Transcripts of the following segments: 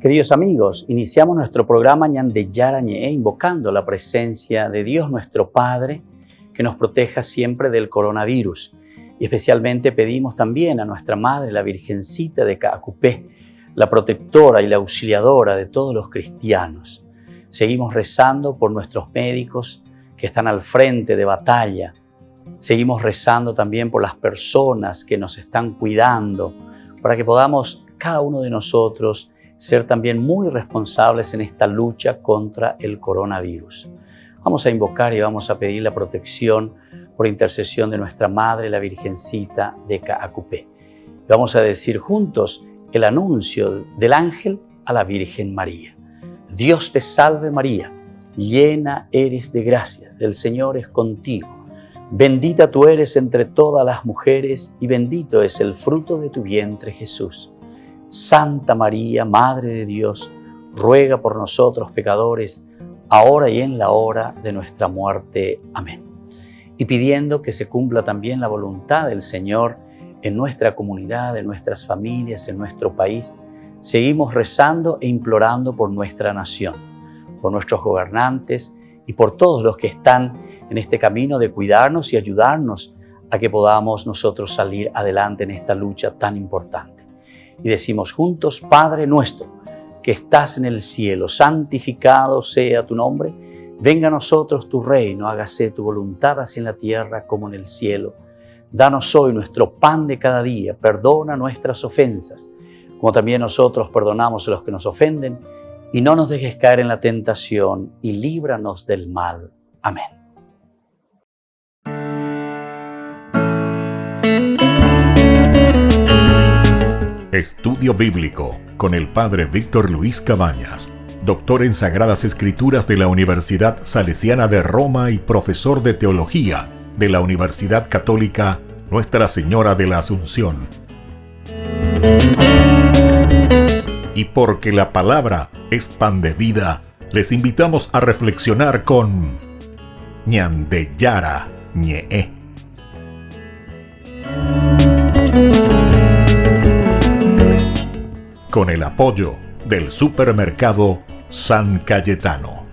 Queridos amigos, iniciamos nuestro programa Ñande Yarañe, invocando la presencia de Dios nuestro Padre, que nos proteja siempre del coronavirus. Y especialmente pedimos también a nuestra Madre, la Virgencita de Caacupé, la protectora y la auxiliadora de todos los cristianos. Seguimos rezando por nuestros médicos que están al frente de batalla. Seguimos rezando también por las personas que nos están cuidando, para que podamos, cada uno de nosotros, ser también muy responsables en esta lucha contra el coronavirus. Vamos a invocar y vamos a pedir la protección por intercesión de nuestra Madre, la Virgencita de Caacupé. Vamos a decir juntos el anuncio del ángel a la Virgen María. Dios te salve María, llena eres de gracias, el Señor es contigo. Bendita tú eres entre todas las mujeres y bendito es el fruto de tu vientre Jesús. Santa María, Madre de Dios, ruega por nosotros pecadores, ahora y en la hora de nuestra muerte. Amén. Y pidiendo que se cumpla también la voluntad del Señor en nuestra comunidad, en nuestras familias, en nuestro país, seguimos rezando e implorando por nuestra nación, por nuestros gobernantes y por todos los que están en este camino de cuidarnos y ayudarnos a que podamos nosotros salir adelante en esta lucha tan importante. Y decimos juntos: Padre nuestro, que estás en el cielo, santificado sea tu nombre. Venga a nosotros tu reino, hágase tu voluntad así en la tierra como en el cielo. Danos hoy nuestro pan de cada día, perdona nuestras ofensas, como también nosotros perdonamos a los que nos ofenden, y no nos dejes caer en la tentación, y líbranos del mal. Amén. Estudio Bíblico con el Padre Víctor Luis Cabañas, doctor en Sagradas Escrituras de la Universidad Salesiana de Roma y profesor de Teología de la Universidad Católica Nuestra Señora de la Asunción. Y porque la palabra es pan de vida, les invitamos a reflexionar con Ñande Yarañe. Con el apoyo del Supermercado San Cayetano.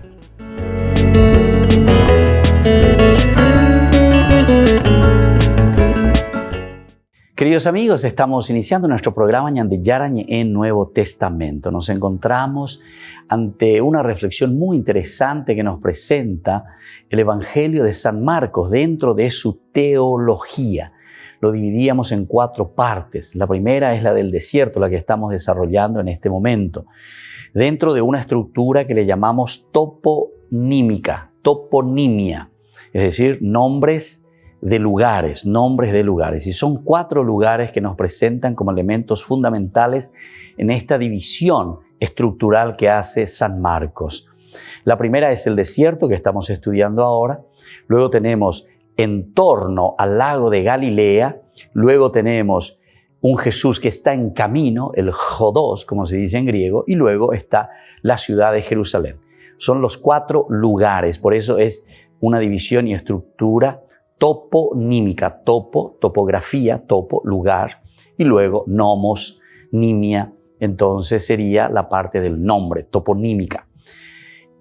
Queridos amigos, estamos iniciando nuestro programa Ñande Yarañe en Nuevo Testamento. Nos encontramos ante una reflexión muy interesante que nos presenta el Evangelio de San Marcos dentro de su teología. Lo dividíamos en 4 partes. La primera es la del desierto, la que estamos desarrollando en este momento, dentro de una estructura que le llamamos toponímica, toponimia, es decir, nombres de lugares. Y son 4 lugares que nos presentan como elementos fundamentales en esta división estructural que hace San Marcos. La primera es el desierto que estamos estudiando ahora. Luego tenemos en torno al lago de Galilea. Luego tenemos un Jesús que está en camino, el Jodós, como se dice en griego, y luego está la ciudad de Jerusalén. Son los 4 lugares, por eso es una división y estructura toponímica, topografía, lugar, y luego nomos, nimia, entonces sería la parte del nombre, toponímica.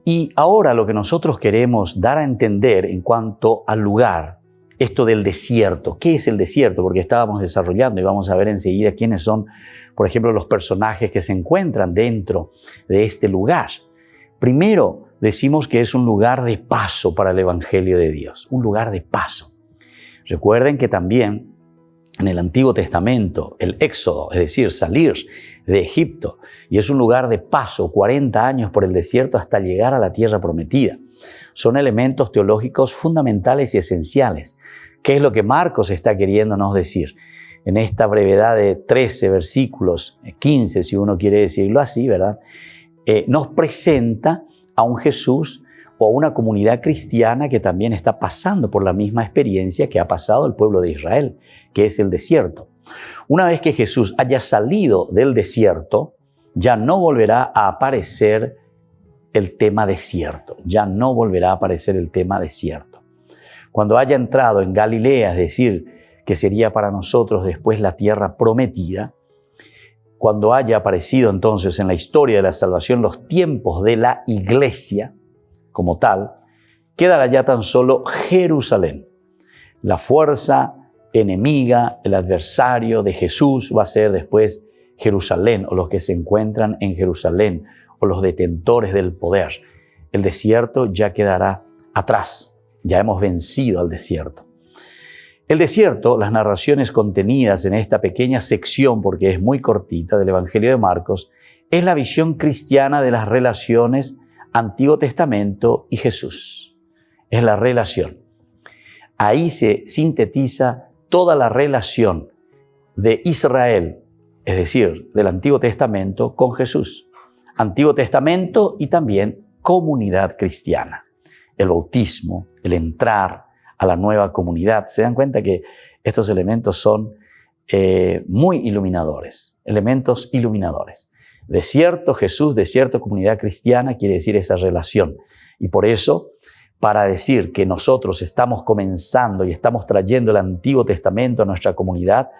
Y ahora lo que nosotros queremos dar a entender en cuanto al lugar, esto del desierto. ¿Qué es el desierto? Porque estábamos desarrollando y vamos a ver enseguida quiénes son, por ejemplo, los personajes que se encuentran dentro de este lugar. Primero, decimos que es un lugar de paso para el Evangelio de Dios, un lugar de paso. Recuerden que también en el Antiguo Testamento, el Éxodo, es decir, salir de Egipto, y es un lugar de paso, 40 años por el desierto hasta llegar a la tierra prometida. Son elementos teológicos fundamentales y esenciales. ¿Qué es lo que Marcos está queriéndonos decir? En esta brevedad de 13 versículos, 15 si uno quiere decirlo así, ¿verdad? Nos presenta a un Jesús o a una comunidad cristiana que también está pasando por la misma experiencia que ha pasado el pueblo de Israel, que es el desierto. Una vez que Jesús haya salido del desierto, ya no volverá a aparecer el tema desierto. Cuando haya entrado en Galilea, es decir, que sería para nosotros después la tierra prometida, cuando haya aparecido entonces en la historia de la salvación los tiempos de la iglesia como tal, quedará ya tan solo Jerusalén. La fuerza enemiga, el adversario de Jesús va a ser después Jerusalén, o los que se encuentran en Jerusalén, o los detentores del poder. El desierto ya quedará atrás, ya hemos vencido al desierto. El desierto, las narraciones contenidas en esta pequeña sección, porque es muy cortita, del Evangelio de Marcos, es la visión cristiana de las relaciones Antiguo Testamento y Jesús. Es la relación. Ahí se sintetiza toda la relación de Israel, es decir, del Antiguo Testamento con Jesús. Antiguo Testamento y también comunidad cristiana. El bautismo, el entrar a la nueva comunidad. Se dan cuenta que estos elementos son muy iluminadores, elementos iluminadores. Desierto Jesús, desierto comunidad cristiana, quiere decir esa relación. Y por eso, para decir que nosotros estamos comenzando y estamos trayendo el Antiguo Testamento a nuestra comunidad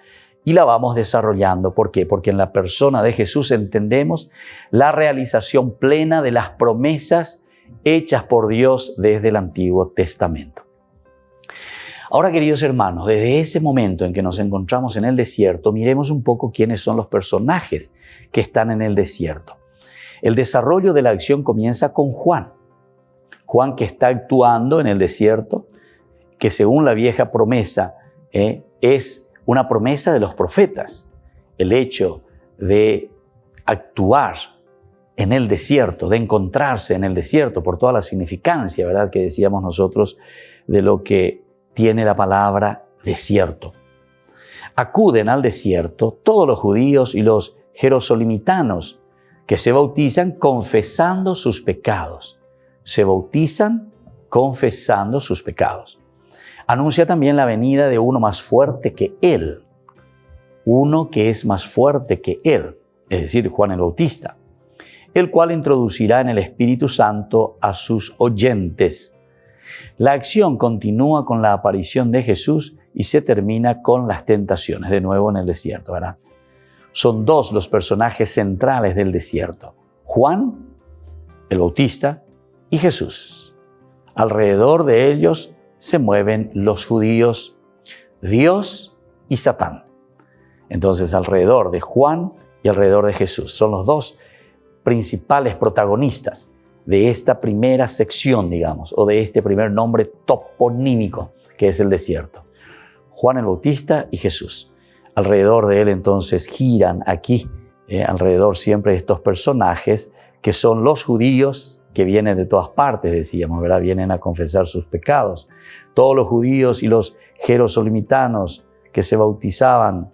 y la vamos desarrollando. ¿Por qué? Porque en la persona de Jesús entendemos la realización plena de las promesas hechas por Dios desde el Antiguo Testamento. Ahora, queridos hermanos, desde ese momento en que nos encontramos en el desierto, miremos un poco quiénes son los personajes que están en el desierto. El desarrollo de la acción comienza con Juan. Juan, que está actuando en el desierto, que según la vieja promesa es una promesa de los profetas. El hecho de actuar en el desierto, de encontrarse en el desierto, por toda la significancia, ¿verdad?, que decíamos nosotros de lo que tiene la palabra desierto. Acuden al desierto todos los judíos y los jerosolimitanos que se bautizan confesando sus pecados. Se bautizan confesando sus pecados. Anuncia también la venida de uno más fuerte que él. Uno que es más fuerte que él, es decir, Juan el Bautista, el cual introducirá en el Espíritu Santo a sus oyentes. La acción continúa con la aparición de Jesús y se termina con las tentaciones, de nuevo en el desierto, ¿verdad? Son dos los personajes centrales del desierto: Juan, el Bautista, y Jesús. Alrededor de ellos se mueven los judíos, Dios y Satán. Entonces, alrededor de Juan y alrededor de Jesús son los dos principales protagonistas de esta primera sección, digamos, o de este primer nombre toponímico que es el desierto. Juan el Bautista y Jesús. Alrededor de él entonces giran aquí, alrededor siempre de estos personajes que son los judíos que vienen de todas partes, decíamos, ¿verdad? Vienen a confesar sus pecados. Todos los judíos y los jerosolimitanos que se bautizaban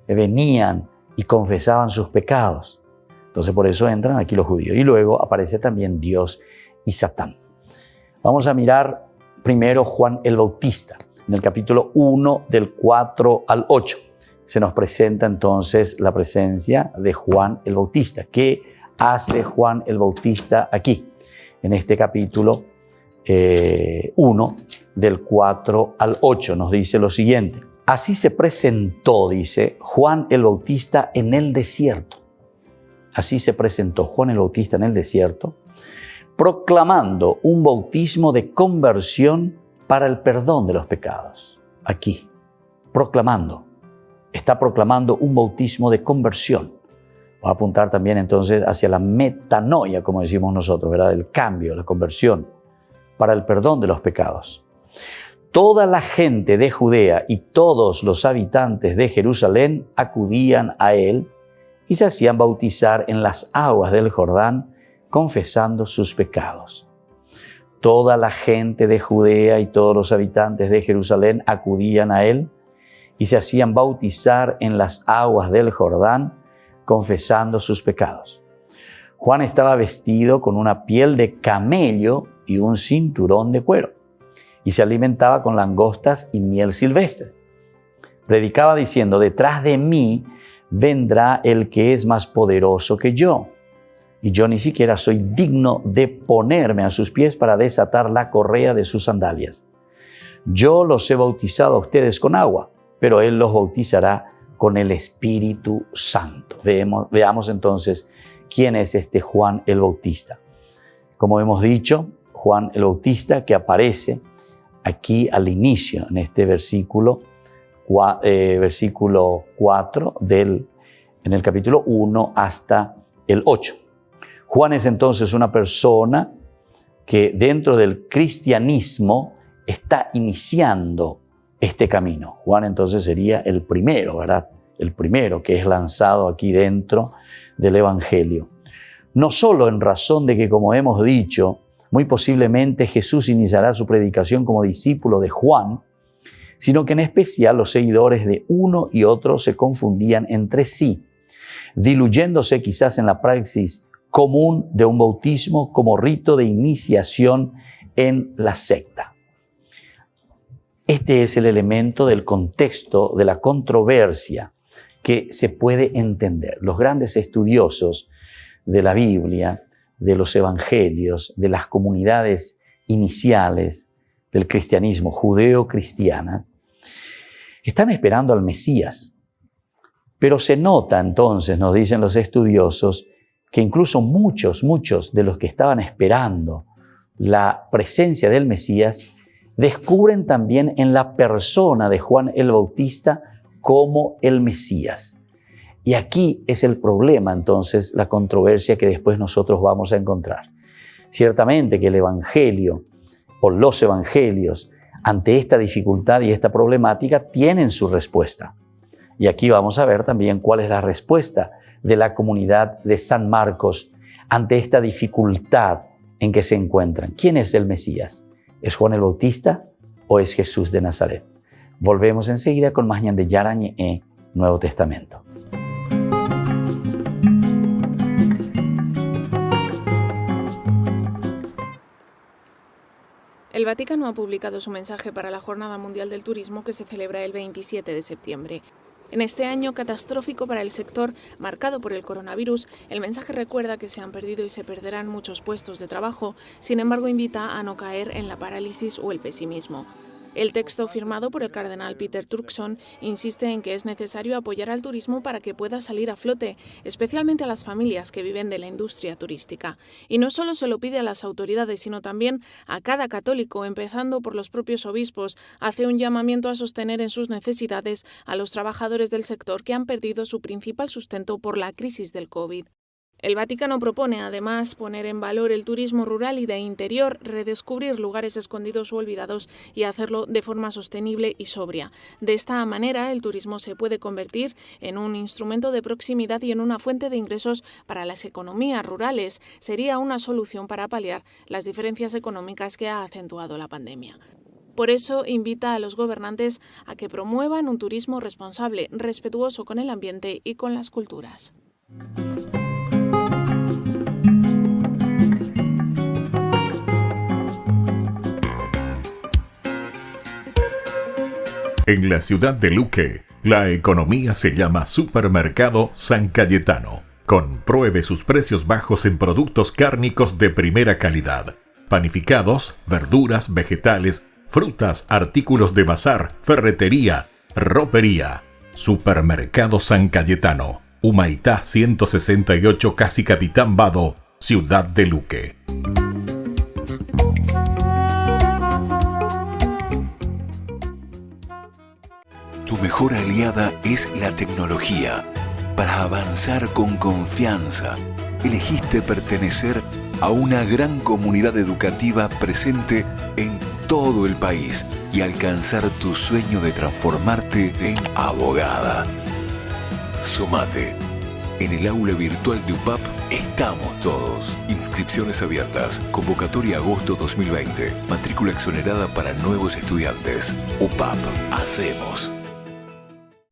venían y confesaban sus pecados. Entonces por eso entran aquí los judíos. Y luego aparece también Dios y Satán. Vamos a mirar primero Juan el Bautista. En el capítulo 1 del 4 al 8 se nos presenta entonces la presencia de Juan el Bautista. ¿Qué hace Juan el Bautista aquí? En este capítulo 1 del 4 al 8 nos dice lo siguiente. Así se presentó, dice, Juan el Bautista en el desierto. Así se presentó Juan el Bautista en el desierto, proclamando un bautismo de conversión para el perdón de los pecados. Aquí, proclamando. Está proclamando un bautismo de conversión. Va a apuntar también entonces hacia la metanoia, como decimos nosotros, ¿verdad? El cambio, la conversión para el perdón de los pecados. Toda la gente de Judea y todos los habitantes de Jerusalén acudían a él y se hacían bautizar en las aguas del Jordán, confesando sus pecados. Toda la gente de Judea y todos los habitantes de Jerusalén acudían a él y se hacían bautizar en las aguas del Jordán, confesando sus pecados. Juan estaba vestido con una piel de camello y un cinturón de cuero, y se alimentaba con langostas y miel silvestre. Predicaba diciendo: detrás de mí vendrá el que es más poderoso que yo, y yo ni siquiera soy digno de ponerme a sus pies para desatar la correa de sus sandalias. Yo los he bautizado a ustedes con agua, pero él los bautizará con el Espíritu Santo. Veamos entonces quién es este Juan el Bautista. Como hemos dicho, Juan el Bautista, que aparece aquí al inicio, en este versículo 4 en el capítulo 1 hasta el 8. Juan es entonces una persona que dentro del cristianismo está iniciando este camino. Juan entonces sería el primero, ¿verdad? El primero que es lanzado aquí dentro del Evangelio. No solo en razón de que, como hemos dicho, muy posiblemente Jesús iniciará su predicación como discípulo de Juan, sino que en especial los seguidores de uno y otro se confundían entre sí, diluyéndose quizás en la praxis común de un bautismo como rito de iniciación en la secta. Este es el elemento del contexto de la controversia que se puede entender. Los grandes estudiosos de la Biblia, de los evangelios, de las comunidades iniciales del cristianismo judeo-cristiana, están esperando al Mesías. Pero se nota entonces, nos dicen los estudiosos, que incluso muchos de los que estaban esperando la presencia del Mesías descubren también en la persona de Juan el Bautista como el Mesías. Y aquí es el problema, entonces, la controversia que después nosotros vamos a encontrar. Ciertamente que el Evangelio o los Evangelios ante esta dificultad y esta problemática tienen su respuesta. Y aquí vamos a ver también cuál es la respuesta de la comunidad de San Marcos ante esta dificultad en que se encuentran. ¿Quién es el Mesías? ¿Es Juan el Bautista o es Jesús de Nazaret? Volvemos enseguida con más Ñande Yarañe Nuevo Testamento. El Vaticano ha publicado su mensaje para la Jornada Mundial del Turismo que se celebra el 27 de septiembre. En este año catastrófico para el sector, marcado por el coronavirus, el mensaje recuerda que se han perdido y se perderán muchos puestos de trabajo, sin embargo invita a no caer en la parálisis o el pesimismo. El texto firmado por el cardenal Peter Turkson insiste en que es necesario apoyar al turismo para que pueda salir a flote, especialmente a las familias que viven de la industria turística. Y no solo se lo pide a las autoridades, sino también a cada católico, empezando por los propios obispos. Hace un llamamiento a sostener en sus necesidades a los trabajadores del sector que han perdido su principal sustento por la crisis del COVID. El Vaticano propone, además, poner en valor el turismo rural y de interior, redescubrir lugares escondidos o olvidados y hacerlo de forma sostenible y sobria. De esta manera, el turismo se puede convertir en un instrumento de proximidad y en una fuente de ingresos para las economías rurales. Sería una solución para paliar las diferencias económicas que ha acentuado la pandemia. Por eso, invita a los gobernantes a que promuevan un turismo responsable, respetuoso con el ambiente y con las culturas. En la ciudad de Luque, la economía se llama Supermercado San Cayetano. Compruebe sus precios bajos en productos cárnicos de primera calidad. Panificados, verduras, vegetales, frutas, artículos de bazar, ferretería, ropería. Supermercado San Cayetano, Humaitá 168, Casi Capitán Vado, ciudad de Luque. Tu mejor aliada es la tecnología. Para avanzar con confianza, elegiste pertenecer a una gran comunidad educativa presente en todo el país y alcanzar tu sueño de transformarte en abogada. Sumate. En el aula virtual de UPAP estamos todos. Inscripciones abiertas. Convocatoria agosto 2020. Matrícula exonerada para nuevos estudiantes. UPAP. Hacemos.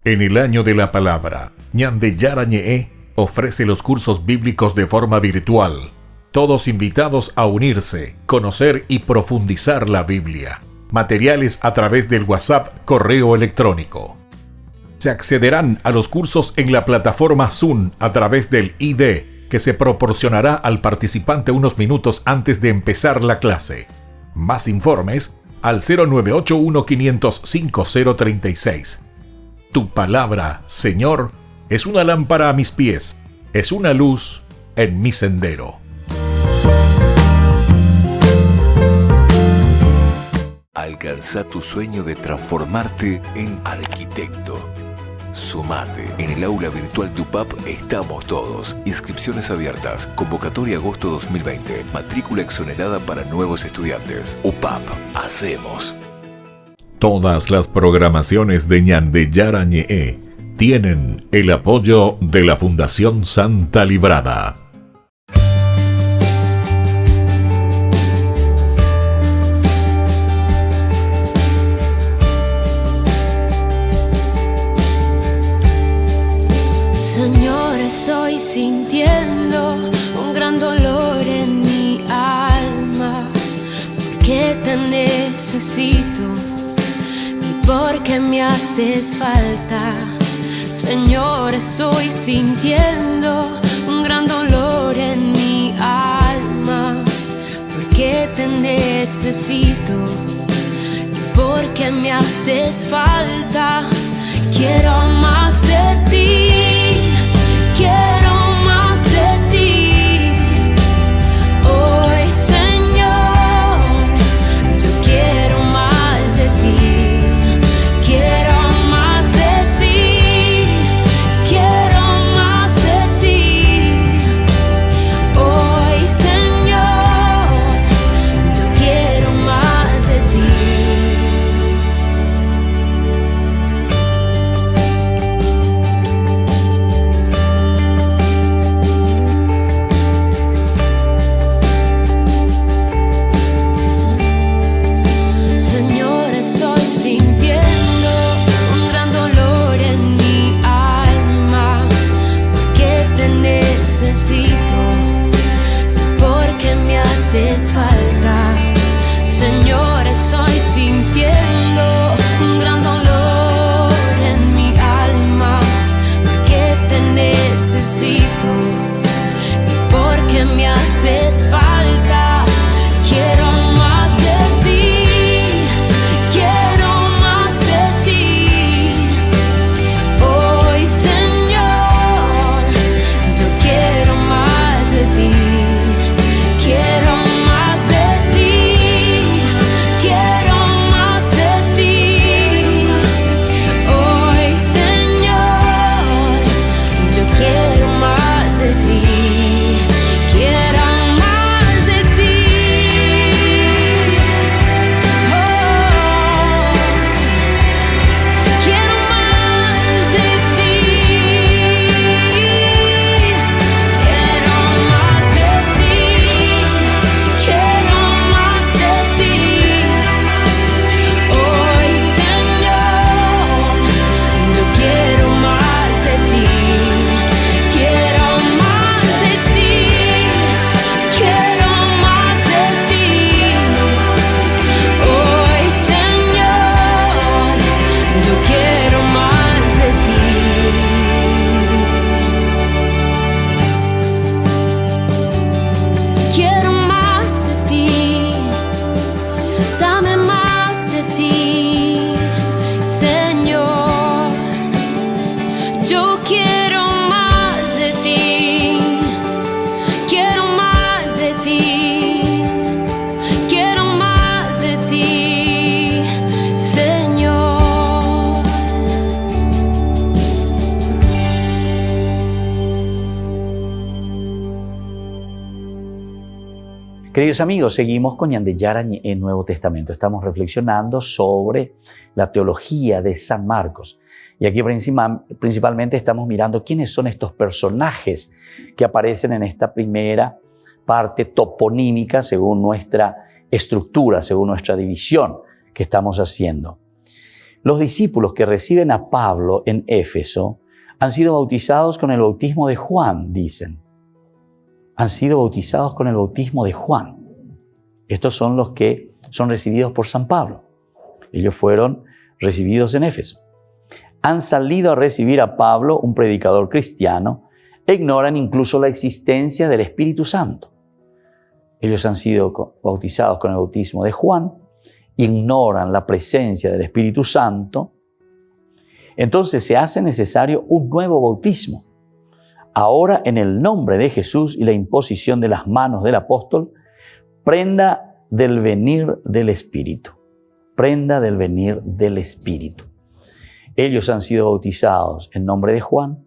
En el año de la palabra, Ñande Yarañe ofrece los cursos bíblicos de forma virtual. Todos invitados a unirse, conocer y profundizar la Biblia. Materiales a través del WhatsApp, correo electrónico. Se accederán a los cursos en la plataforma Zoom a través del ID, que se proporcionará al participante unos minutos antes de empezar la clase. Más informes al 0981 500 5036. Tu palabra, Señor, es una lámpara a mis pies, es una luz en mi sendero. Alcanza tu sueño de transformarte en arquitecto. Sumate. En el aula virtual de UPAP estamos todos. Inscripciones abiertas. Convocatoria agosto 2020. Matrícula exonerada para nuevos estudiantes. UPAP. Hacemos. Todas las programaciones de Ñande Yarañe tienen el apoyo de la Fundación Santa Librada. Señor, estoy sintiendo un gran dolor en mi alma, porque te necesito y porque me haces falta. Señor, estoy sintiendo un gran dolor en mi alma, porque te necesito y porque me haces falta. Quiero más de ti. Quiero más de ti, hoy Señor, yo quiero más de ti, quiero más de ti, quiero más de ti, hoy Señor, yo quiero más de ti. Haces falta, Señor, estoy sintiendo un gran dolor en mi alma, porque te necesito y porque me haces falta. Quiero más de ti, quiero más de ti, hoy Señor, yo quiero más de ti. Quiero más de ti, quiero más de ti, hoy Señor, yo quiero más de ti, quiero más de ti, quiero más de ti, quiero más de ti. Quiero más de ti, hoy Señor, yo quiero más de ti, quiero más de ti, quiero más de ti, hoy Señor, yo quiero más de ti. Quiero más de ti, dame más de ti, Señor. Yo quiero más de ti, quiero más de ti, quiero más de ti, Señor. Queridos amigos, seguimos con Ñande Yarañe en Nuevo Testamento. Estamos reflexionando sobre la teología de San Marcos. Y aquí principalmente estamos mirando quiénes son estos personajes que aparecen en esta primera parte toponímica según nuestra estructura, según nuestra división que estamos haciendo. Los discípulos que reciben a Pablo en Éfeso han sido bautizados con el bautismo de Juan, dicen. Han sido bautizados con el bautismo de Juan. Estos son los que son recibidos por San Pablo. Ellos fueron recibidos en Éfeso. Han salido a recibir a Pablo, un predicador cristiano, e ignoran incluso la existencia del Espíritu Santo. Ellos han sido bautizados con el bautismo de Juan, ignoran la presencia del Espíritu Santo. Entonces se hace necesario un nuevo bautismo. Ahora, en el nombre de Jesús y la imposición de las manos del apóstol, prenda del venir del Espíritu. Prenda del venir del Espíritu. Ellos han sido bautizados en nombre de Juan.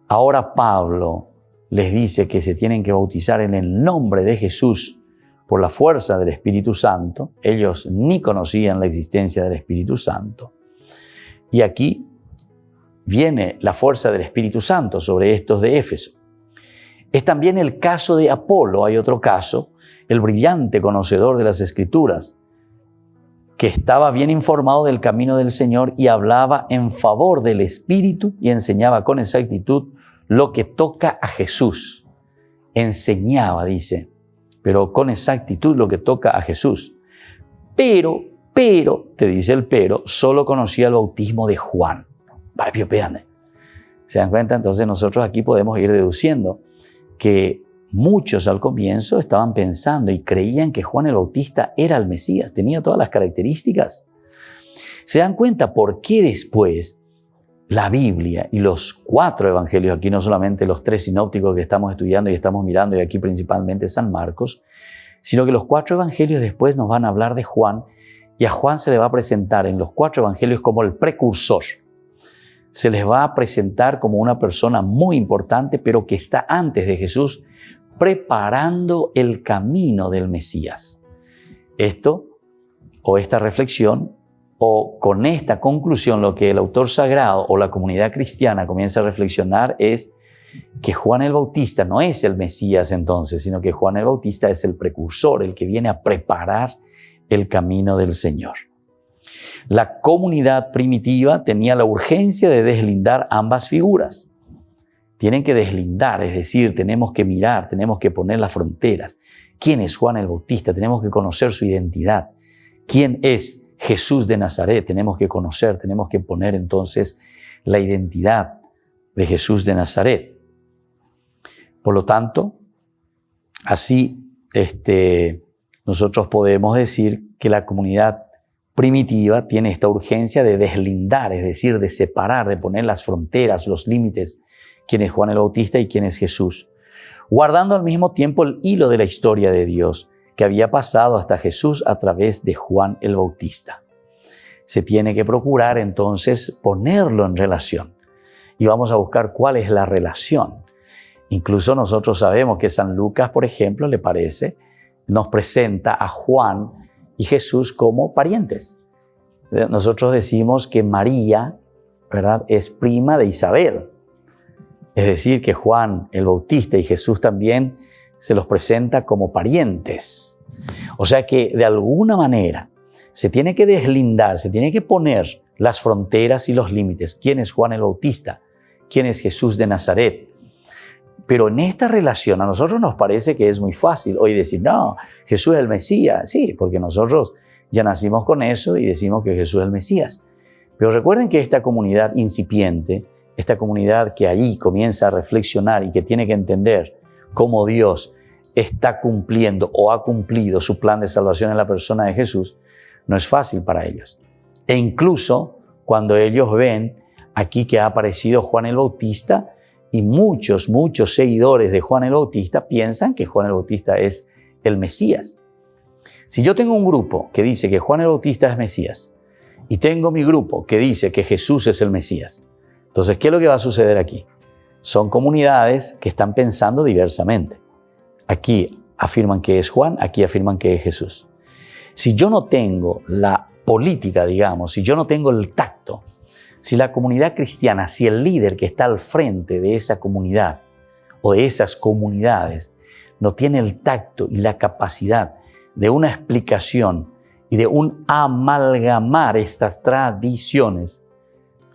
Ahora Pablo les dice que se tienen que bautizar en el nombre de Jesús por la fuerza del Espíritu Santo. Ellos ni conocían la existencia del Espíritu Santo. Y aquí viene la fuerza del Espíritu Santo sobre estos de Éfeso. Es también el caso de Apolo. Hay otro caso, el brillante conocedor de las Escrituras, que estaba bien informado del camino del Señor y hablaba en favor del Espíritu y enseñaba con exactitud lo que toca a Jesús. Enseñaba, dice, pero con exactitud lo que toca a Jesús. Pero, te dice el pero, solo conocía el bautismo de Juan. ¿Se dan cuenta? Entonces nosotros aquí podemos ir deduciendo que muchos al comienzo estaban pensando y creían que Juan el Bautista era el Mesías, tenía todas las características. ¿Se dan cuenta por qué después la Biblia y los 4 evangelios, aquí no solamente los 3 sinópticos que estamos estudiando y estamos mirando, y aquí principalmente San Marcos, sino que los 4 evangelios después nos van a hablar de Juan, y a Juan se le va a presentar en los 4 evangelios como el precursor? Se les va a presentar como una persona muy importante, pero que está antes de Jesús, preparando el camino del Mesías. Esto, o esta reflexión, o con esta conclusión, lo que el autor sagrado o la comunidad cristiana comienza a reflexionar es que Juan el Bautista no es el Mesías entonces, sino que Juan el Bautista es el precursor, el que viene a preparar el camino del Señor. La comunidad primitiva tenía la urgencia de deslindar ambas figuras. Tienen que deslindar, es decir, tenemos que mirar, tenemos que poner las fronteras. ¿Quién es Juan el Bautista? Tenemos que conocer su identidad. ¿Quién es Jesús de Nazaret? Tenemos que conocer, tenemos que poner entonces la identidad de Jesús de Nazaret. Por lo tanto, así nosotros podemos decir que la comunidad primitiva tiene esta urgencia de deslindar, es decir, de separar, de poner las fronteras, los límites, quién es Juan el Bautista y quién es Jesús, guardando al mismo tiempo el hilo de la historia de Dios que había pasado hasta Jesús a través de Juan el Bautista. Se tiene que procurar entonces ponerlo en relación y vamos a buscar cuál es la relación. Incluso nosotros sabemos que San Lucas, por ejemplo, nos presenta a Juan y Jesús como parientes. Nosotros decimos que María, ¿verdad?, es prima de Isabel. Es decir, que Juan el Bautista y Jesús también se los presenta como parientes. O sea que de alguna manera se tiene que deslindar, se tiene que poner las fronteras y los límites. ¿Quién es Juan el Bautista? ¿Quién es Jesús de Nazaret? Pero en esta relación a nosotros nos parece que es muy fácil hoy decir, no, Jesús es el Mesías. Sí, porque nosotros ya nacimos con eso y decimos que Jesús es el Mesías. Pero recuerden que esta comunidad incipiente, esta comunidad que allí comienza a reflexionar y que tiene que entender cómo Dios está cumpliendo o ha cumplido su plan de salvación en la persona de Jesús, no es fácil para ellos. E incluso cuando ellos ven aquí que ha aparecido Juan el Bautista y muchos seguidores de Juan el Bautista piensan que Juan el Bautista es el Mesías. Si yo tengo un grupo que dice que Juan el Bautista es Mesías y tengo mi grupo que dice que Jesús es el Mesías, entonces, ¿qué es lo que va a suceder aquí? Son comunidades que están pensando diversamente. Aquí afirman que es Juan, aquí afirman que es Jesús. Si yo no tengo la política, digamos, si yo no tengo el tacto, si la comunidad cristiana, si el líder que está al frente de esa comunidad o de esas comunidades no tiene el tacto y la capacidad de una explicación y de un amalgamar estas tradiciones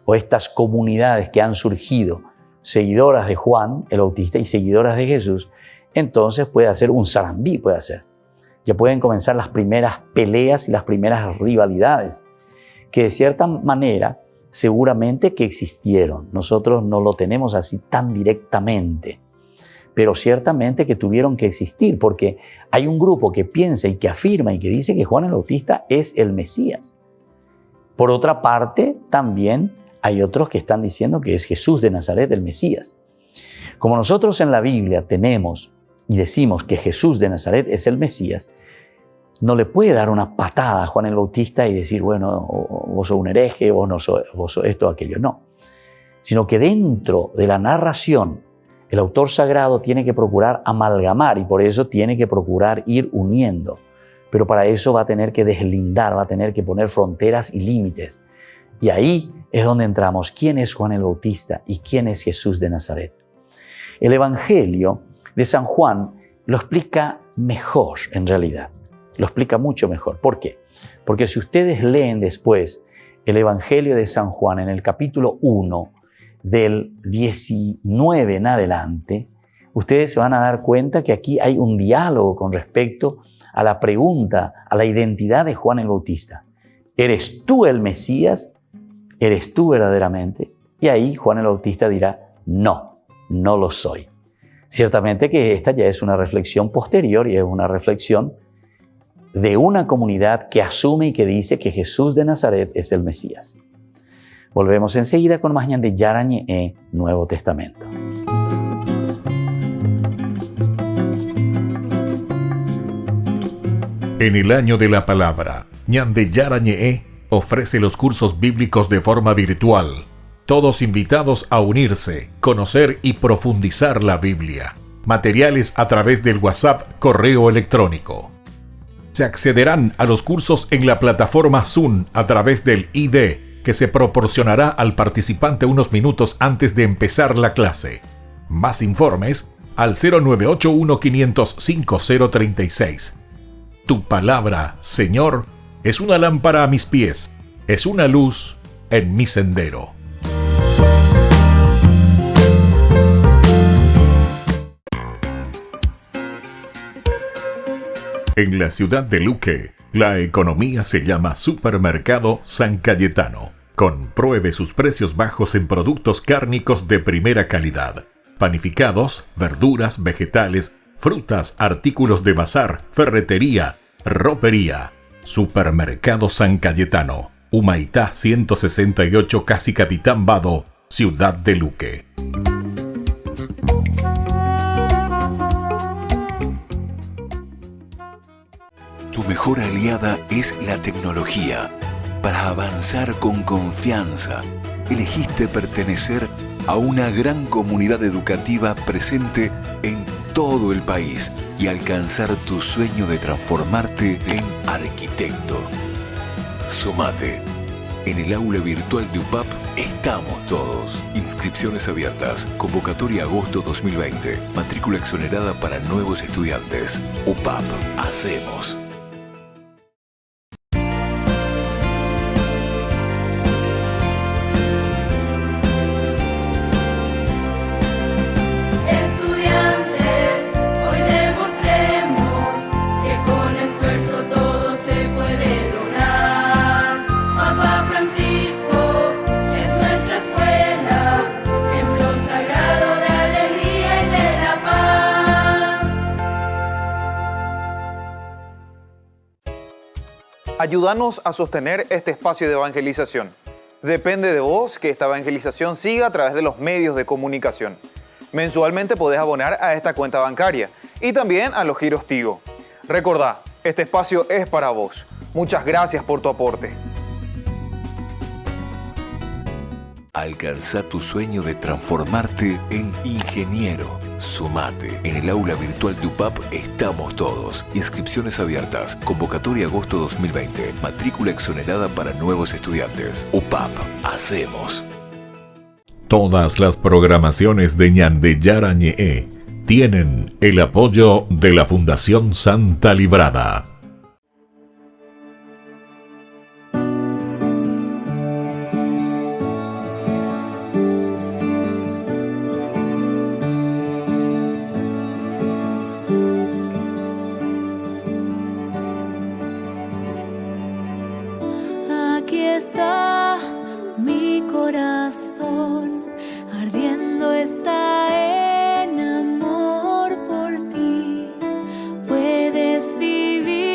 o estas comunidades que han surgido, seguidoras de Juan el Bautista y seguidoras de Jesús, entonces puede hacer un sarambí, puede hacer. Ya pueden comenzar las primeras peleas y las primeras rivalidades, que de cierta manera seguramente que existieron. Nosotros no lo tenemos así tan directamente, pero ciertamente que tuvieron que existir, porque hay un grupo que piensa y que afirma y que dice que Juan el Bautista es el Mesías. Por otra parte, también Hay otros que están diciendo que es Jesús de Nazaret el Mesías. Como nosotros en la Biblia tenemos y decimos que Jesús de Nazaret es el Mesías, no le puede dar una patada a Juan el Bautista y decir, bueno, vos sos un hereje, vos sos esto o aquello. No, sino que dentro de la narración, el autor sagrado tiene que procurar amalgamar y por eso tiene que procurar ir uniendo. Pero para eso va a tener que deslindar, va a tener que poner fronteras y límites. Y ahí es donde entramos. ¿Quién es Juan el Bautista y quién es Jesús de Nazaret? El Evangelio de San Juan lo explica mejor en realidad. Lo explica mucho mejor. ¿Por qué? Porque si ustedes leen después el Evangelio de San Juan en el capítulo 1, del 19 en adelante, ustedes se van a dar cuenta que aquí hay un diálogo con respecto a la pregunta, a la identidad de Juan el Bautista. ¿Eres tú el Mesías? ¿Eres tú verdaderamente? Y ahí Juan el Bautista dirá, no, no lo soy. Ciertamente que esta ya es una reflexión posterior y es una reflexión de una comunidad que asume y que dice que Jesús de Nazaret es el Mesías. Volvemos enseguida con más Ñande Yarañe Nuevo Testamento. En el año de la palabra, Ñande Yarañe ofrece los cursos bíblicos de forma virtual. Todos invitados a unirse, conocer y profundizar la Biblia. Materiales a través del WhatsApp, correo electrónico. Se accederán a los cursos en la plataforma Zoom a través del ID, que se proporcionará al participante unos minutos antes de empezar la clase. Más informes al 0981-500-5036. Tu palabra, Señor, es una lámpara a mis pies, es una luz en mi sendero. En la ciudad de Luque, la economía se llama Supermercado San Cayetano. Compruebe sus precios bajos en productos cárnicos de primera calidad. Panificados, verduras, vegetales, frutas, artículos de bazar, ferretería, ropería. Supermercado San Cayetano, Humaitá 168, Casi Capitán Vado, ciudad de Luque. Tu mejor aliada es la tecnología. Para avanzar con confianza, elegiste pertenecer a una gran comunidad educativa presente en todo el país y alcanzar tu sueño de transformarte en arquitecto. Sumate. En el aula virtual de UPAP estamos todos. Inscripciones abiertas. Convocatoria agosto 2020. Matrícula exonerada para nuevos estudiantes. UPAP. Hacemos. Ayúdanos a sostener este espacio de evangelización. Depende de vos que esta evangelización siga a través de los medios de comunicación. Mensualmente podés abonar a esta cuenta bancaria y también a los giros Tigo. Recordá, este espacio es para vos. Muchas gracias por tu aporte. Alcanza tu sueño de transformarte en ingeniero. Sumate. En el aula virtual de UPAP estamos todos. Inscripciones abiertas. Convocatoria agosto 2020. Matrícula exonerada para nuevos estudiantes. UPAP. Hacemos. Todas las programaciones de Ñande Yarañe tienen el apoyo de la Fundación Santa Librada. Aquí está mi corazón, ardiendo está en amor por ti. Puedes vivir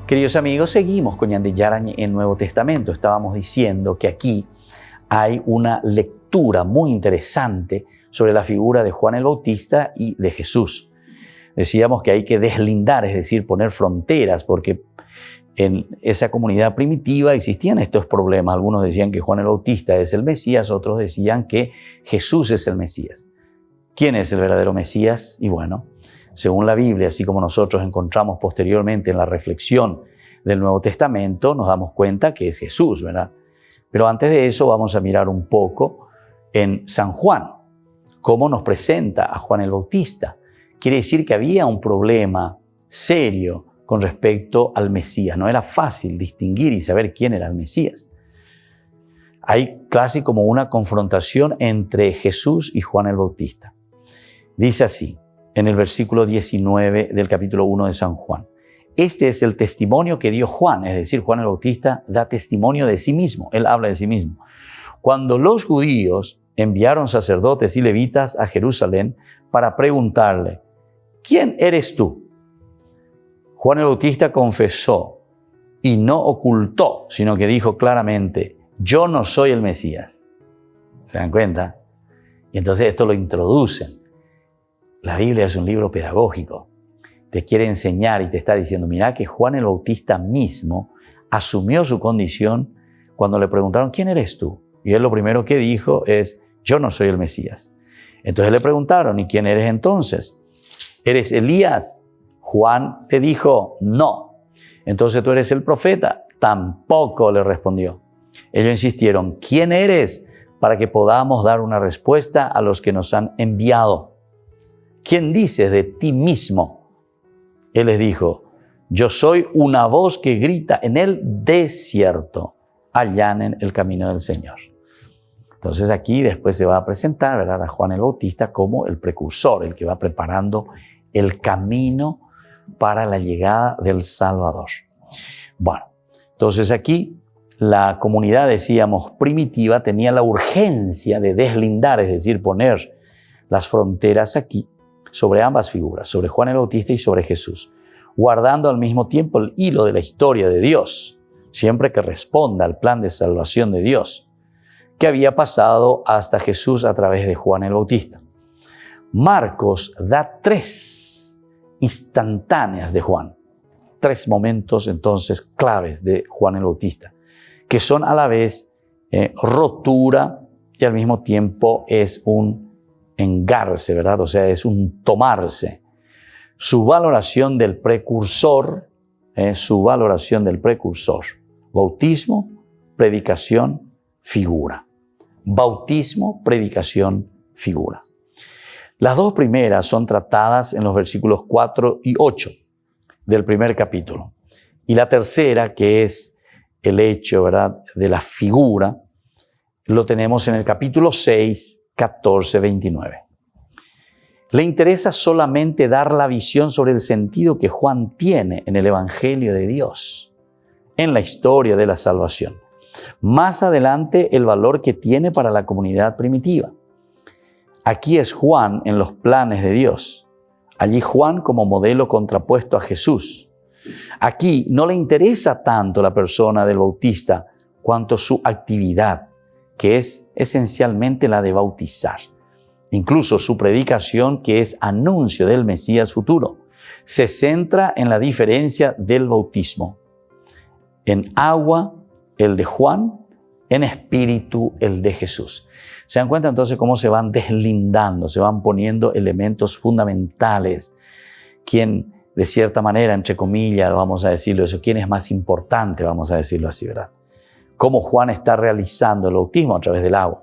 Queridos amigos, seguimos con Ñande Yarañe en Nuevo Testamento. Estábamos diciendo que aquí hay una lectura muy interesante sobre la figura de Juan el Bautista y de Jesús. Decíamos que hay que deslindar, es decir, poner fronteras, porque en esa comunidad primitiva existían estos problemas. Algunos decían que Juan el Bautista es el Mesías, otros decían que Jesús es el Mesías. ¿Quién es el verdadero Mesías? Y bueno, según la Biblia, así como nosotros encontramos posteriormente en la reflexión del Nuevo Testamento, nos damos cuenta que es Jesús, ¿verdad? Pero antes de eso vamos a mirar un poco en San Juan, cómo nos presenta a Juan el Bautista. Quiere decir que había un problema serio con respecto al Mesías. No era fácil distinguir y saber quién era el Mesías. Hay casi como una confrontación entre Jesús y Juan el Bautista. Dice así, en el versículo 19 del capítulo 1 de San Juan. Este es el testimonio que dio Juan, es decir, Juan el Bautista da testimonio de sí mismo, él habla de sí mismo. Cuando los judíos enviaron sacerdotes y levitas a Jerusalén para preguntarle, ¿quién eres tú? Juan el Bautista confesó y no ocultó, sino que dijo claramente, yo no soy el Mesías. ¿Se dan cuenta? Y entonces esto lo introducen. La Biblia es un libro pedagógico. Te quiere enseñar y te está diciendo, mira que Juan el Bautista mismo asumió su condición cuando le preguntaron, ¿quién eres tú? Y él lo primero que dijo es, yo no soy el Mesías. Entonces le preguntaron, ¿y quién eres entonces? ¿Eres Elías? Juan le dijo, no. Entonces tú eres el profeta. Tampoco le respondió. Ellos insistieron, ¿quién eres? Para que podamos dar una respuesta a los que nos han enviado. ¿Quién dices de ti mismo? Él les dijo, yo soy una voz que grita en el desierto, allanen el camino del Señor. Entonces aquí después se va a presentar, ¿verdad?, a Juan el Bautista como el precursor, el que va preparando el camino para la llegada del Salvador. Bueno, entonces aquí la comunidad, decíamos, primitiva tenía la urgencia de deslindar, es decir, poner las fronteras aquí sobre ambas figuras, sobre Juan el Bautista y sobre Jesús, guardando al mismo tiempo el hilo de la historia de Dios, siempre que responda al plan de salvación de Dios, que había pasado hasta Jesús a través de Juan el Bautista. Marcos da 3 instantáneas de Juan, 3 momentos entonces claves de Juan el Bautista, que son a la vez rotura y al mismo tiempo es un engarce, ¿verdad? O sea, es un tomarse. Su valoración del precursor, bautismo, predicación, figura. Bautismo, predicación, figura. Las 2 primeras son tratadas en los versículos 4 y 8 del primer capítulo. Y la tercera, que es el hecho, ¿verdad?, de la figura, lo tenemos en el capítulo 6, 14, 29. Le interesa solamente dar la visión sobre el sentido que Juan tiene en el Evangelio de Dios, en la historia de la salvación. Más adelante, el valor que tiene para la comunidad primitiva. Aquí es Juan en los planes de Dios. Allí Juan como modelo contrapuesto a Jesús. Aquí no le interesa tanto la persona del Bautista cuanto su actividad, que es esencialmente la de bautizar. Incluso su predicación, que es anuncio del Mesías futuro, se centra en la diferencia del bautismo. En agua, el de Juan, en espíritu, el de Jesús. ¿Se dan cuenta entonces cómo se van deslindando, se van poniendo elementos fundamentales? ¿Quién, de cierta manera, entre comillas, vamos a decirlo eso, quién es más importante, vamos a decirlo así, ¿verdad? Cómo Juan está realizando el bautismo a través del agua.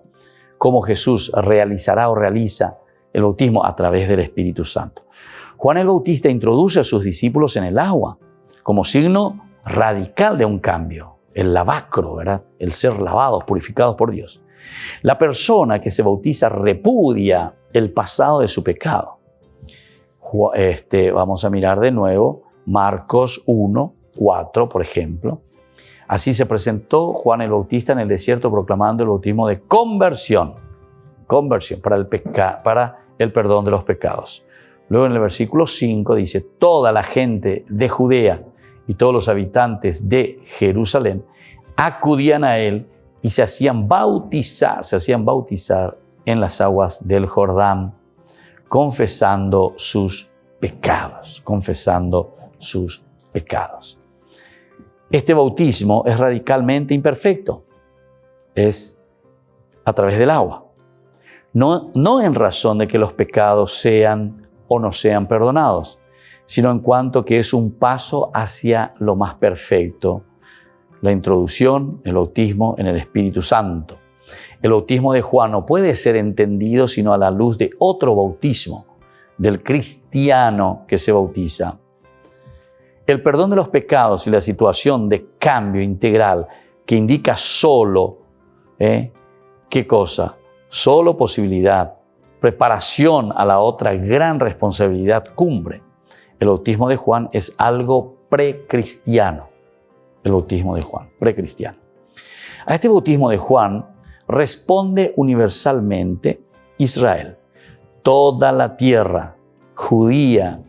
Cómo Jesús realizará o realiza el bautismo a través del Espíritu Santo. Juan el Bautista introduce a sus discípulos en el agua como signo radical de un cambio. El lavacro, ¿verdad? El ser lavados, purificados por Dios. La persona que se bautiza repudia el pasado de su pecado. Vamos a mirar de nuevo Marcos 1, 4, por ejemplo. Así se presentó Juan el Bautista en el desierto proclamando el bautismo de conversión para el perdón de los pecados. Luego en el versículo 5 dice, toda la gente de Judea y todos los habitantes de Jerusalén acudían a él y se hacían bautizar en las aguas del Jordán, confesando sus pecados. Este bautismo es radicalmente imperfecto. Es a través del agua. No en razón de que los pecados sean o no sean perdonados, sino en cuanto que es un paso hacia lo más perfecto, la introducción, el bautismo en el Espíritu Santo. El bautismo de Juan no puede ser entendido sino a la luz de otro bautismo, del cristiano que se bautiza. El perdón de los pecados y la situación de cambio integral que indica solo, ¿qué cosa? Solo posibilidad, preparación a la otra gran responsabilidad cumbre. El bautismo de Juan es algo precristiano. El bautismo de Juan, precristiano. A este bautismo de Juan responde universalmente Israel. Toda la tierra judía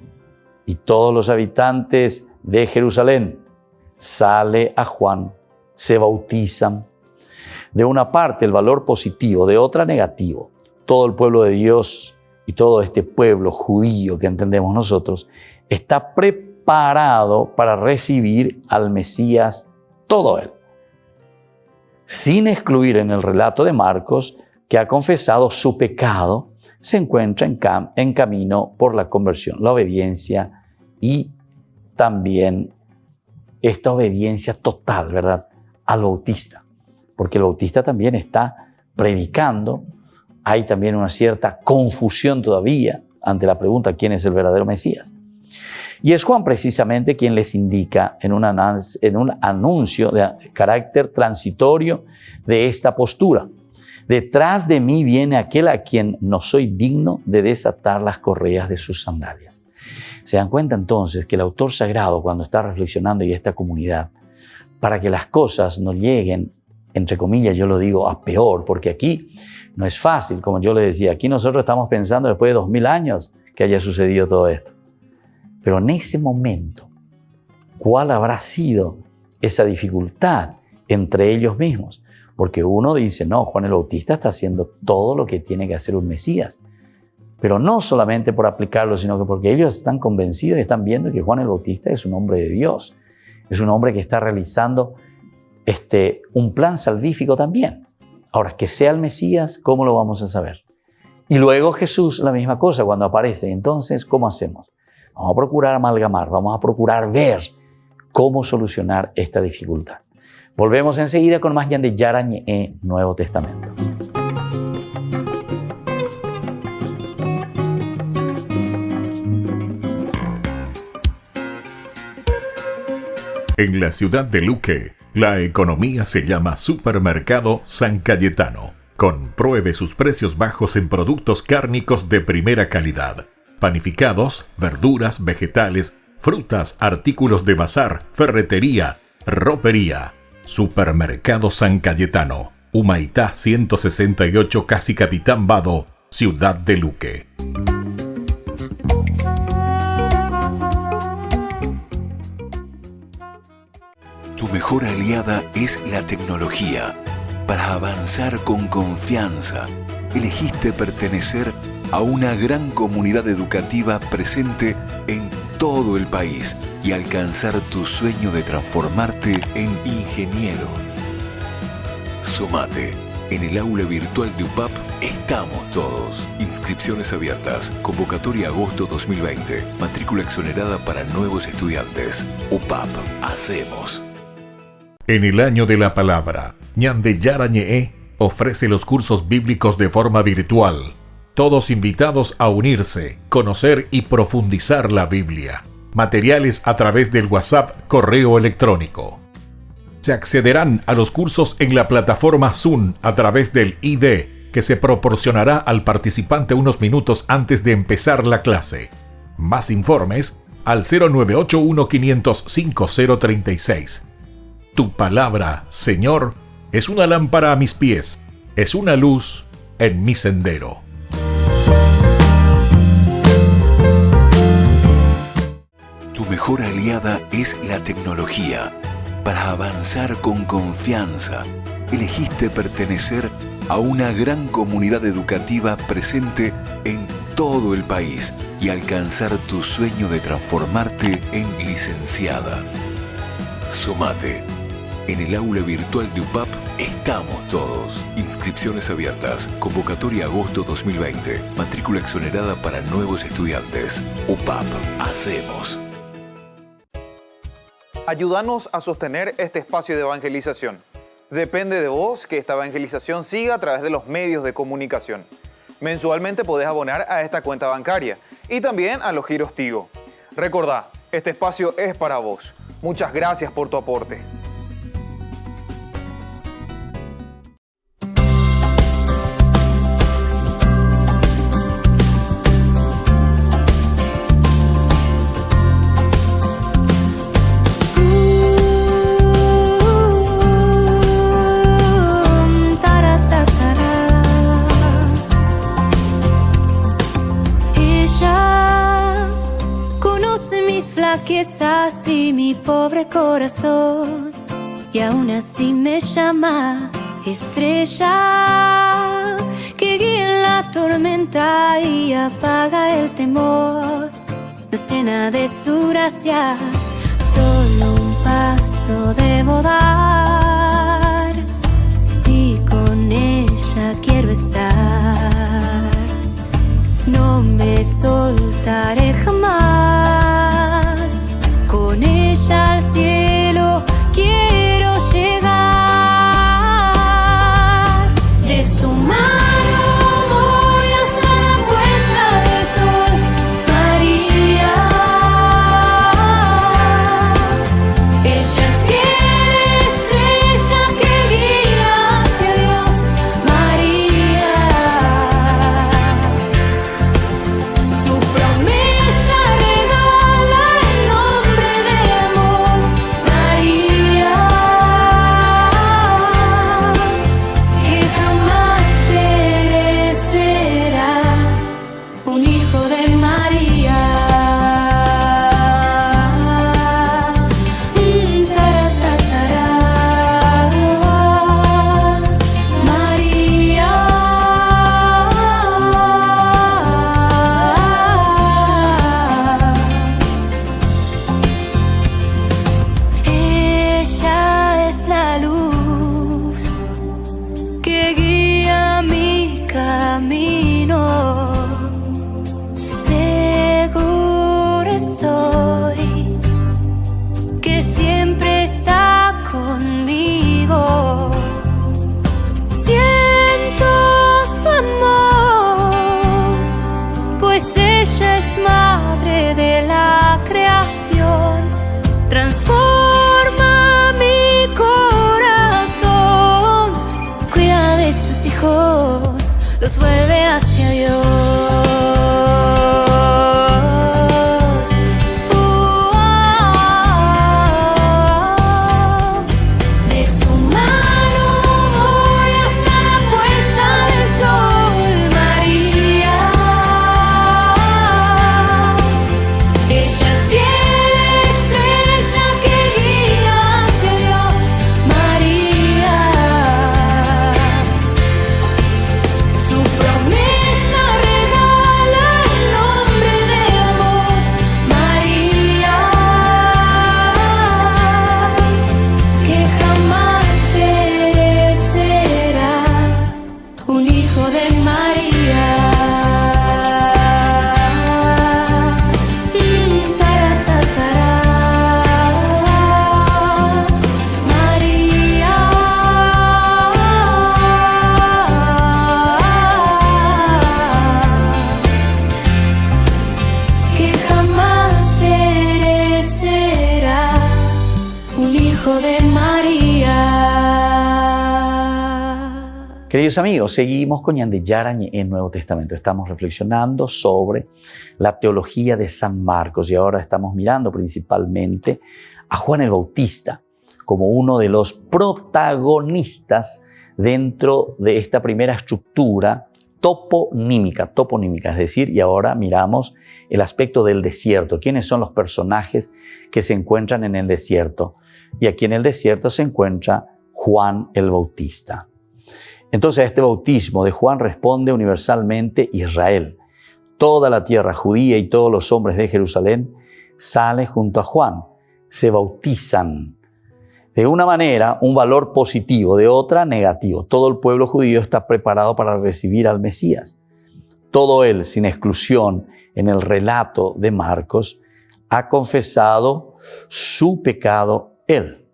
y todos los habitantes de Jerusalén sale a Juan, se bautizan. De una parte el valor positivo, de otra negativo. Todo el pueblo de Dios y todo este pueblo judío que entendemos nosotros está preparado para recibir al Mesías, todo él, sin excluir en el relato de Marcos que ha confesado su pecado, se encuentra en camino por la conversión, la obediencia y también esta obediencia total, ¿verdad?, al bautista, porque el bautista también está predicando. Hay también una cierta confusión todavía ante la pregunta ¿quién es el verdadero Mesías? Y es Juan precisamente quien les indica en un anuncio de carácter transitorio de esta postura. Detrás de mí viene aquel a quien no soy digno de desatar las correas de sus sandalias. Se dan cuenta entonces que el autor sagrado, cuando está reflexionando y esta comunidad, para que las cosas no lleguen, entre comillas yo lo digo, a peor, porque aquí no es fácil, como yo le decía, aquí nosotros estamos pensando después de 2000 años que haya sucedido todo esto. Pero en ese momento, ¿cuál habrá sido esa dificultad entre ellos mismos? Porque uno dice, no, Juan el Bautista está haciendo todo lo que tiene que hacer un Mesías. Pero no solamente por aplicarlo, sino que porque ellos están convencidos y están viendo que Juan el Bautista es un hombre de Dios. Es un hombre que está realizando un plan salvífico también. Ahora, que sea el Mesías, ¿cómo lo vamos a saber? Y luego Jesús, la misma cosa cuando aparece. Entonces, ¿cómo hacemos? Vamos a procurar amalgamar, vamos a procurar ver cómo solucionar esta dificultad. Volvemos enseguida con más Ñande Yarañe en Nuevo Testamento. En la ciudad de Luque, la economía se llama Supermercado San Cayetano. Compruebe sus precios bajos en productos cárnicos de primera calidad. Panificados, verduras, vegetales, frutas, artículos de bazar, ferretería, ropería. Supermercado San Cayetano, Humaitá 168, Casi Capitán Vado, Ciudad de Luque. Tu mejor aliada es la tecnología. Para avanzar con confianza, elegiste pertenecer a una gran comunidad educativa presente en todo el país y alcanzar tu sueño de transformarte en ingeniero. Sumate. En el aula virtual de UPAP estamos todos. Inscripciones abiertas. Convocatoria agosto 2020. Matrícula exonerada para nuevos estudiantes. UPAP. Hacemos. En el año de la palabra, Ñande Yarañe ofrece los cursos bíblicos de forma virtual. Todos invitados a unirse, conocer y profundizar la Biblia. Materiales a través del WhatsApp, correo electrónico. Se accederán a los cursos en la plataforma Zoom a través del ID que se proporcionará al participante unos minutos antes de empezar la clase. Más informes al 0981 505 036. Tu palabra, Señor, es una lámpara a mis pies, es una luz en mi sendero. Tu mejor mejor aliada es la tecnología. Para avanzar con confianza, elegiste pertenecer a una gran comunidad educativa presente en todo el país y alcanzar tu sueño de transformarte en licenciada. Sumate. En el aula virtual de UPAP estamos todos. Inscripciones abiertas. Convocatoria agosto 2020. Matrícula exonerada para nuevos estudiantes. UPAP. Hacemos. Ayúdanos a sostener este espacio de evangelización. Depende de vos que esta evangelización siga a través de los medios de comunicación. Mensualmente podés abonar a esta cuenta bancaria y también a los giros Tigo. Recordá, este espacio es para vos. Muchas gracias por tu aporte. Flaquezas y mi pobre corazón, y aún así me llama estrella que guía en la tormenta y apaga el temor. Nos llena de su gracia, solo un paso debo dar. Si con ella quiero estar, no me soltaré jamás. Con ella al cielo quiero llegar. De su mano voy hasta la puesta del sol, María. Ella es fiel estrella que guía hacia Dios, María. Su promesa regala el nombre de amor, María, que jamás perecerá, un hijo de María. María. Ella es la luz que guía mi camino. Seguro estoy que siempre está conmigo. Siento su amor, pues ella es madre de la creación. Transforma mi corazón, cuida de sus hijos, los vuelve hacia Dios. De su mano voy hasta la puesta del sol, María. Ella es fiel estrella que guía hacia Dios, María. Su promesa regala el nombre de amor, María, que jamás perecerá, un hijo de María. María, que jamás perecerá, un hijo de María. Queridos amigos, seguimos con Ñande Yarañe en Nuevo Testamento. Estamos reflexionando sobre la teología de San Marcos y ahora estamos mirando principalmente a Juan el Bautista como uno de los protagonistas dentro de esta primera estructura toponímica, es decir, y ahora miramos el aspecto del desierto. ¿Quiénes son los personajes que se encuentran en el desierto? Y aquí en el desierto se encuentra Juan el Bautista. Entonces a este bautismo de Juan responde universalmente Israel. Toda la tierra judía y todos los hombres de Jerusalén salen junto a Juan, se bautizan. De una manera, un valor positivo, de otra, negativo. Todo el pueblo judío está preparado para recibir al Mesías. Todo él, sin exclusión, en el relato de Marcos, ha confesado su pecado él.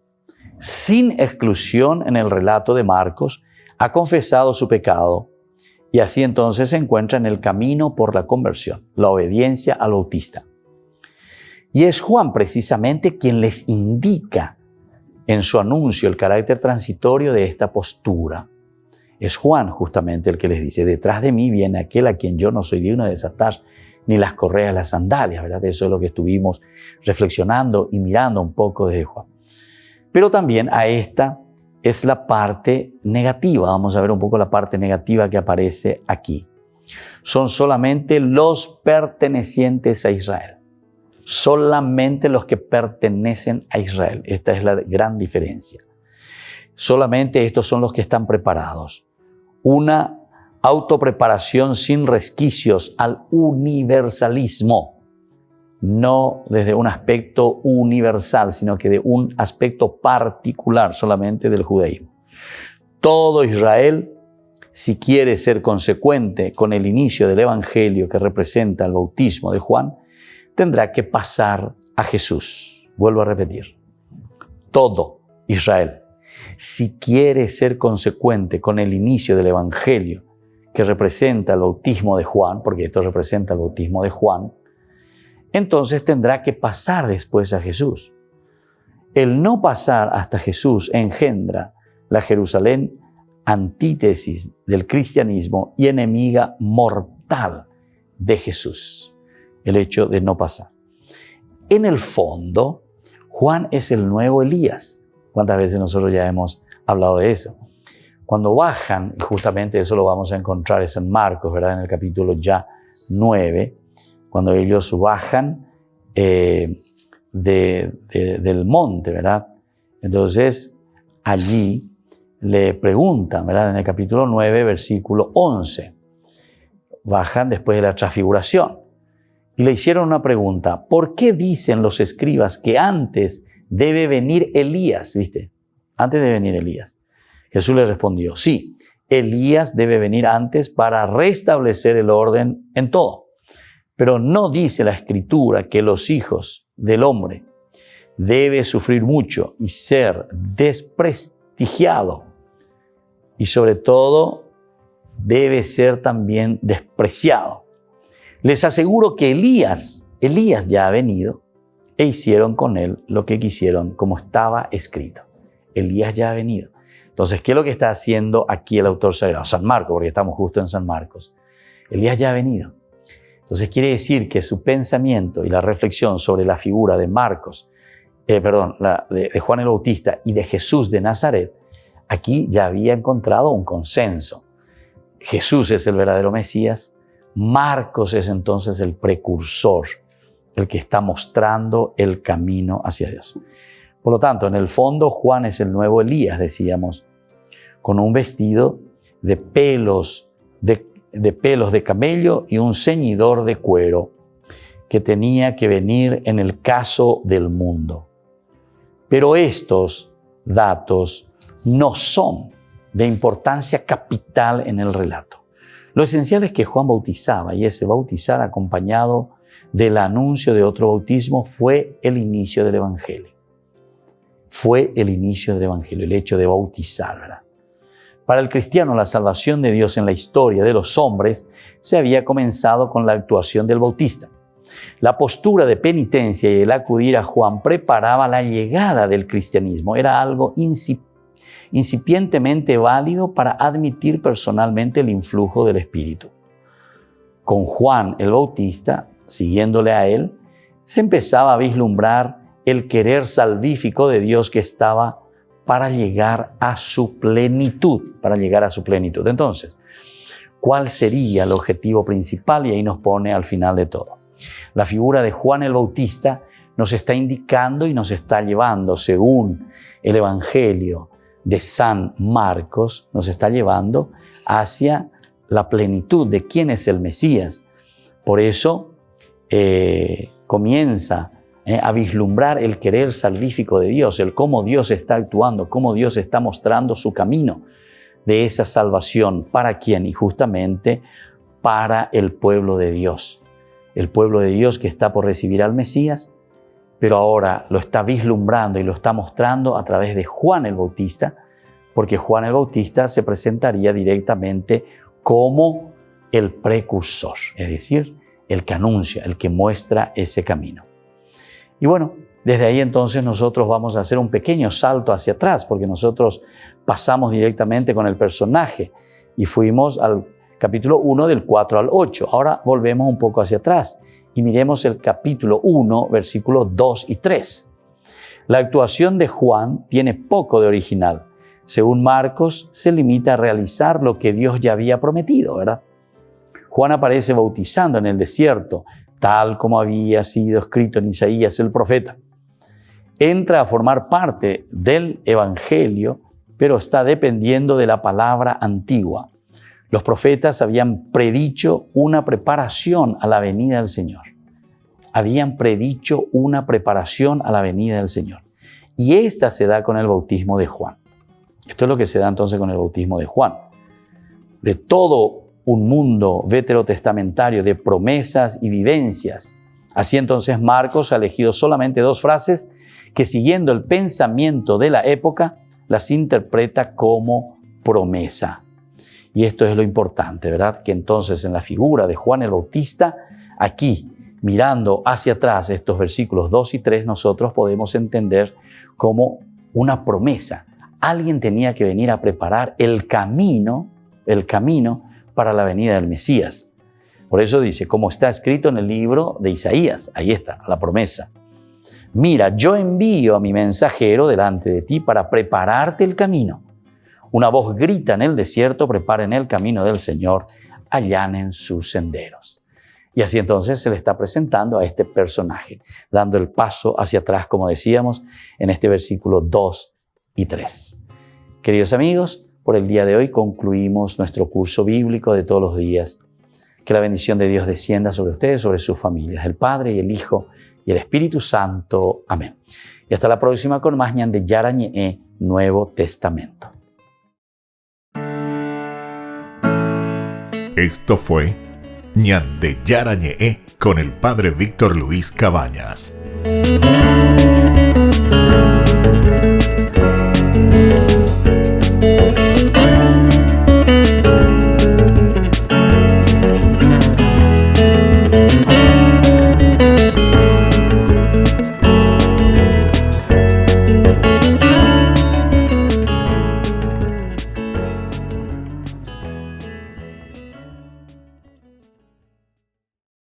Sin exclusión, en el relato de Marcos, ha confesado su pecado y así entonces se encuentra en el camino por la conversión, la obediencia al Bautista. Y es Juan precisamente quien les indica en su anuncio el carácter transitorio de esta postura. Es Juan justamente el que les dice, detrás de mí viene aquel a quien yo no soy digno de desatar ni las correas de las sandalias, ¿verdad? Eso es lo que estuvimos reflexionando y mirando un poco desde Juan. Pero también a esta es la parte negativa. Vamos a ver un poco la parte negativa que aparece aquí. Son solamente los pertenecientes a Israel. Solamente los que pertenecen a Israel. Esta es la gran diferencia. Solamente estos son los que están preparados. Una autopreparación sin resquicios al universalismo. No desde un aspecto universal, sino que de un aspecto particular solamente del judaísmo. Todo Israel, si quiere ser consecuente con el inicio del evangelio que representa el bautismo de Juan, tendrá que pasar a Jesús. Vuelvo a repetir. Todo Israel, si quiere ser consecuente con el inicio del evangelio que representa el bautismo de Juan, porque esto representa el bautismo de Juan, entonces tendrá que pasar después a Jesús. El no pasar hasta Jesús engendra la Jerusalén antítesis del cristianismo y enemiga mortal de Jesús. El hecho de no pasar. En el fondo, Juan es el nuevo Elías. ¿Cuántas veces nosotros ya hemos hablado de eso? Cuando bajan, y justamente eso lo vamos a encontrar en San Marcos, ¿verdad? En el capítulo ya 9, cuando ellos bajan del monte, ¿verdad? Entonces, allí le preguntan, ¿verdad? En el capítulo 9, versículo 11. Bajan después de la transfiguración. Y le hicieron una pregunta. ¿Por qué dicen los escribas que antes debe venir Elías? ¿Viste? Antes debe venir Elías. Jesús le respondió, sí, Elías debe venir antes para restablecer el orden en todo. Pero no dice la Escritura que los hijos del hombre debe sufrir mucho y ser desprestigiado. Y sobre todo, debe ser también despreciado. Les aseguro que Elías ya ha venido e hicieron con él lo que quisieron, como estaba escrito. Elías ya ha venido. Entonces, ¿qué es lo que está haciendo aquí el autor sagrado? San Marcos, porque estamos justo en San Marcos. Elías ya ha venido. Entonces, quiere decir que su pensamiento y la reflexión sobre la figura de de Juan el Bautista y de Jesús de Nazaret, aquí ya había encontrado un consenso. Jesús es el verdadero Mesías. Marcos es entonces el precursor, el que está mostrando el camino hacia Dios. Por lo tanto, en el fondo, Juan es el nuevo Elías, decíamos, con un vestido de pelos de camello y un ceñidor de cuero que tenía que venir en el caso del mundo. Pero estos datos no son de importancia capital en el relato. Lo esencial es que Juan bautizaba y ese bautizar acompañado del anuncio de otro bautismo fue el inicio del Evangelio. Fue el inicio del Evangelio, el hecho de bautizar, ¿verdad? Para el cristiano, la salvación de Dios en la historia de los hombres se había comenzado con la actuación del bautista. La postura de penitencia y el acudir a Juan preparaba la llegada del cristianismo. Era algo incipientemente válido para admitir personalmente el influjo del Espíritu. Con Juan el Bautista, siguiéndole a él, se empezaba a vislumbrar el querer salvífico de Dios que estaba para llegar a su plenitud, Entonces, cuál sería el objetivo principal, y ahí nos pone al final de todo. La figura de Juan el Bautista nos está indicando y nos está llevando, según el Evangelio de San Marcos, nos está llevando hacia la plenitud de quién es el Mesías. Por eso comienza a vislumbrar el querer salvífico de Dios, el cómo Dios está actuando, cómo Dios está mostrando su camino de esa salvación. ¿Para quién? Y justamente para el pueblo de Dios. El pueblo de Dios que está por recibir al Mesías, pero ahora lo está vislumbrando y lo está mostrando a través de Juan el Bautista, porque Juan el Bautista se presentaría directamente como el precursor, es decir, el que anuncia, el que muestra ese camino. Y bueno, desde ahí entonces nosotros vamos a hacer un pequeño salto hacia atrás, porque nosotros pasamos directamente con el personaje y fuimos al capítulo 1 del 4 al 8. Ahora volvemos un poco hacia atrás y miremos el capítulo 1, versículos 2 y 3. La actuación de Juan tiene poco de original. Según Marcos, se limita a realizar lo que Dios ya había prometido, ¿verdad? Juan aparece bautizando en el desierto, tal como había sido escrito en Isaías el profeta. Entra a formar parte del Evangelio, pero está dependiendo de la palabra antigua. Los profetas habían predicho una preparación a la venida del Señor. Habían predicho una preparación a la venida del Señor. Y esta se da con el bautismo de Juan. Esto es lo que se da entonces con el bautismo de Juan. De todo un mundo veterotestamentario de promesas y vivencias. Así entonces Marcos ha elegido solamente dos frases que, siguiendo el pensamiento de la época, las interpreta como promesa. Y esto es lo importante, ¿verdad? Que entonces en la figura de Juan el Bautista, aquí, mirando hacia atrás estos versículos 2 y 3, nosotros podemos entender como una promesa. Alguien tenía que venir a preparar el camino para la venida del Mesías. Por eso dice, como está escrito en el libro de Isaías, ahí está la promesa. Mira, yo envío a mi mensajero delante de ti para prepararte el camino. Una voz grita en el desierto, preparen el camino del Señor, allanen sus senderos. Y así entonces se le está presentando a este personaje, dando el paso hacia atrás, como decíamos, en este versículo 2 y 3. Queridos amigos, por el día de hoy concluimos nuestro curso bíblico de todos los días. Que la bendición de Dios descienda sobre ustedes, sobre sus familias, el Padre y el Hijo y el Espíritu Santo. Amén. Y hasta la próxima con más Ñande Yarañe, Nuevo Testamento. Esto fue Ñande Yarañe con el Padre Víctor Luis Cabañas.